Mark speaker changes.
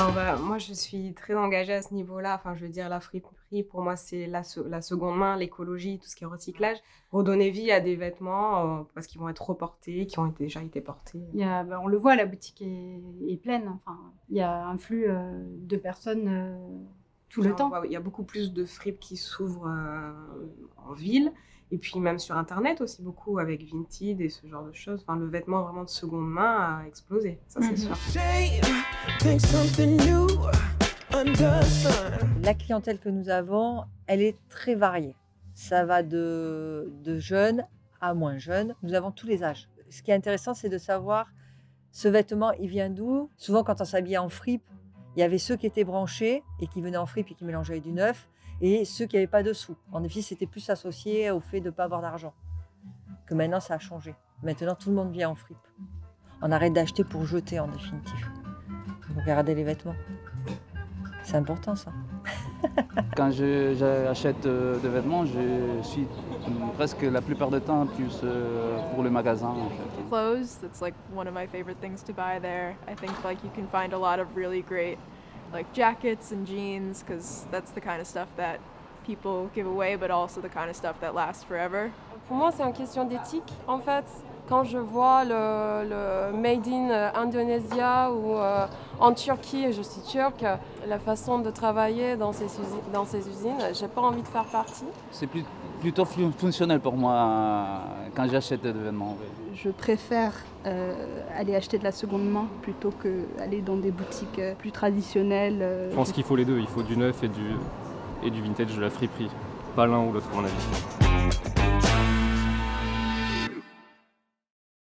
Speaker 1: Alors moi je suis très engagée à ce niveau-là, enfin je veux dire la friperie pour moi c'est la seconde main, l'écologie, tout ce qui est recyclage, redonner vie à des vêtements parce qu'ils vont être reportés, qui ont déjà été portés.
Speaker 2: On le voit, la boutique est pleine, enfin, il y a un flux de personnes tout le temps.
Speaker 1: Il y a beaucoup plus de fripes qui s'ouvrent en ville. Et puis même sur Internet aussi, beaucoup avec Vinted et ce genre de choses. Enfin, le vêtement vraiment de seconde main a explosé, ça c'est sûr.
Speaker 3: La clientèle que nous avons, elle est très variée. Ça va de jeunes à moins jeunes. Nous avons tous les âges. Ce qui est intéressant, c'est de savoir ce vêtement, il vient d'où. Souvent, quand on s'habillait en fripe, il y avait ceux qui étaient branchés et qui venaient en fripe et qui mélangeaient avec du neuf, et ceux qui n'avaient pas de sous. En effet, c'était plus associé au fait de ne pas avoir d'argent. Que maintenant, ça a changé. Maintenant, tout le monde vient en fripe. On arrête d'acheter pour jeter, en définitive. Donc, garder les vêtements. C'est important, ça.
Speaker 4: Quand j'achète des vêtements, je suis presque la plupart du temps plus pour le magasin. En fait.
Speaker 5: Clothes, that's like one of my favorite things to buy there. I think like you can find a lot of really great like jackets and jeans because that's the kind of stuff that people give away but also the kind of stuff that lasts forever.
Speaker 6: Pour moi, c'est une question d'éthique. En fait, quand je vois le Made in Indonesia ou en Turquie, je suis turque, la façon de travailler dans ces usines, j'ai pas envie de faire partie.
Speaker 4: C'est plutôt fonctionnel pour moi quand j'achète des vêtements.
Speaker 7: Je préfère aller acheter de la seconde main plutôt qu'aller dans des boutiques plus traditionnelles.
Speaker 8: Je pense qu'il faut les deux, il faut du neuf et du vintage de la friperie, pas l'un ou l'autre à mon avis.